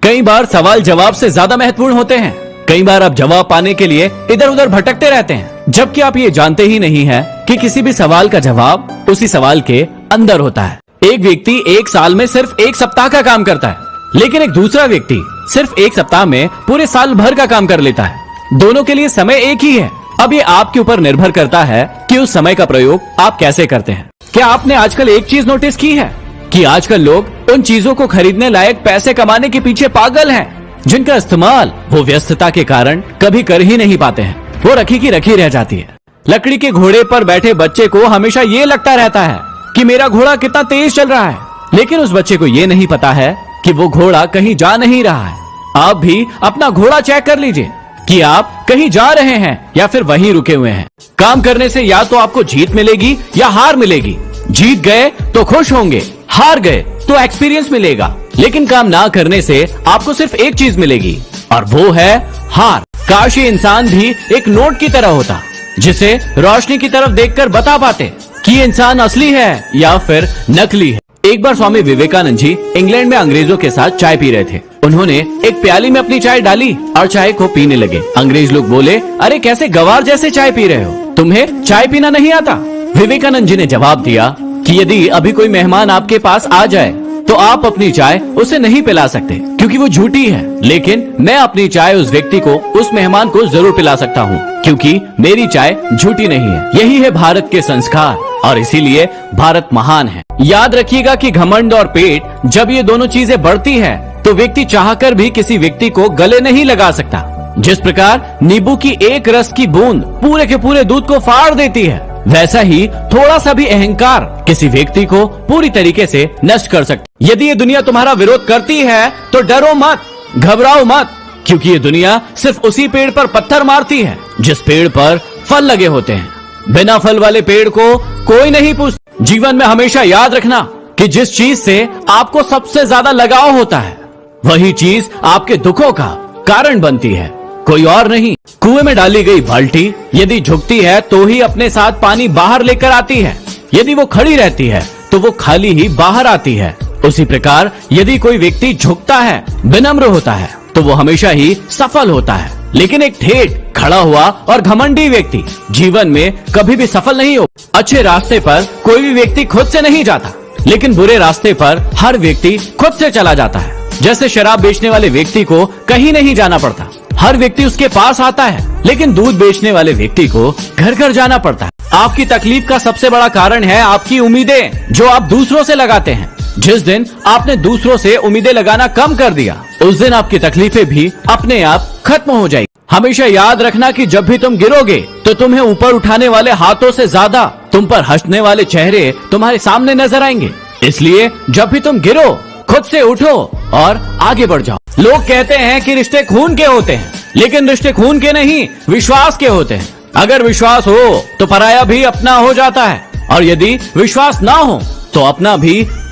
कई बार सवाल जवाब से ज्यादा महत्वपूर्ण होते हैं। कई बार आप जवाब पाने के लिए इधर उधर भटकते रहते हैं, जबकि आप ये जानते ही नहीं है कि किसी भी सवाल का जवाब उसी सवाल के अंदर होता है। एक व्यक्ति एक साल में सिर्फ एक सप्ताह का काम करता है, लेकिन एक दूसरा व्यक्ति सिर्फ एक सप्ताह में पूरे साल भर का काम कर लेता है। दोनों के लिए समय एक ही है। अब ये आपके ऊपर निर्भर करता है कि उस समय का प्रयोग आप कैसे करते हैं। क्या आपने आजकल एक चीज नोटिस की है कि आजकल लोग उन चीजों को खरीदने लायक पैसे कमाने के पीछे पागल हैं, जिनका इस्तेमाल वो व्यस्तता के कारण कभी कर ही नहीं पाते हैं। वो रखी की रखी रह जाती है। लकड़ी के घोड़े पर बैठे बच्चे को हमेशा ये लगता रहता है कि मेरा घोड़ा कितना तेज चल रहा है, लेकिन उस बच्चे को ये नहीं पता है कि वो घोड़ा कहीं जा नहीं रहा है। आप भी अपना घोड़ा चेक कर लीजिए कि आप कहीं जा रहे हैं या फिर वहीं रुके हुए हैं। काम करने से या तो आपको जीत मिलेगी या हार मिलेगी। जीत गए तो खुश होंगे, हार गए तो एक्सपीरियंस मिलेगा। लेकिन काम ना करने से आपको सिर्फ एक चीज मिलेगी और वो है हार। काश ये इंसान भी एक नोट की तरह होता, जिसे रोशनी की तरफ देखकर बता पाते कि ये इंसान असली है या फिर नकली है। एक बार स्वामी विवेकानंद जी इंग्लैंड में अंग्रेजों के साथ चाय पी रहे थे। उन्होंने एक प्याली में अपनी चाय डाली और चाय को पीने लगे। अंग्रेज लोग बोले, अरे कैसे गवार जैसे चाय पी रहे हो, तुम्हें चाय पीना नहीं आता? विवेकानंद जी ने जवाब दिया कि यदि अभी कोई मेहमान आपके पास आ जाए तो आप अपनी चाय उसे नहीं पिला सकते, क्योंकि वो झूठी है। लेकिन मैं अपनी चाय उस व्यक्ति को, उस मेहमान को जरूर पिला सकता हूँ, क्योंकि मेरी चाय झूठी नहीं है। यही है भारत के संस्कार और इसीलिए भारत महान है। याद रखिएगा कि घमंड और पेट, जब ये दोनों चीजें बढ़ती है तो व्यक्ति चाहकर भी किसी व्यक्ति को गले नहीं लगा सकता। जिस प्रकार नींबू की एक रस की बूंद पूरे के पूरे दूध को फाड़ देती है, वैसा ही थोड़ा सा भी अहंकार किसी व्यक्ति को पूरी तरीके से नष्ट कर सकता है। यदि ये दुनिया तुम्हारा विरोध करती है तो डरो मत, घबराओ मत, क्योंकि ये दुनिया सिर्फ उसी पेड़ पर पत्थर मारती है जिस पेड़ पर फल लगे होते हैं। बिना फल वाले पेड़ को कोई नहीं पूछता। जीवन में हमेशा याद रखना कि जिस चीज से आपको सबसे ज्यादा लगाव होता है, वही चीज आपके दुखों का कारण बनती है, कोई और नहीं। कुएं में डाली गई बाल्टी यदि झुकती है तो ही अपने साथ पानी बाहर लेकर आती है। यदि वो खड़ी रहती है तो वो खाली ही बाहर आती है। उसी प्रकार यदि कोई व्यक्ति झुकता है, विनम्र होता है, तो वो हमेशा ही सफल होता है। लेकिन एक ठेठ, खड़ा हुआ और घमंडी व्यक्ति जीवन में कभी भी सफल नहीं हो। अच्छे रास्ते पर कोई भी व्यक्ति खुद से नहीं जाता, लेकिन बुरे रास्ते पर हर व्यक्ति खुद से चला जाता है। जैसे शराब बेचने वाले व्यक्ति को कहीं नहीं जाना पड़ता, हर व्यक्ति उसके पास आता है, लेकिन दूध बेचने वाले व्यक्ति को घर घर जाना पड़ता है। आपकी तकलीफ का सबसे बड़ा कारण है आपकी उम्मीदें, जो आप दूसरों से लगाते हैं। जिस दिन आपने दूसरों से उम्मीदें लगाना कम कर दिया, उस दिन आपकी तकलीफें भी अपने आप खत्म हो जाएगी। हमेशा याद रखना कि जब भी तुम गिरोगे तो तुम्हें ऊपर उठाने वाले हाथों से ज्यादा तुम पर हंसने वाले चेहरे तुम्हारे सामने नजर आएंगे। इसलिए जब भी तुम गिरो, खुद से उठो और आगे बढ़ जाओ। लोग कहते हैं कि रिश्ते खून के होते हैं, लेकिन रिश्ते खून के नहीं, विश्वास के होते हैं। अगर विश्वास हो तो पराया भी अपना हो जाता है, और यदि विश्वास ना हो तो अपना भी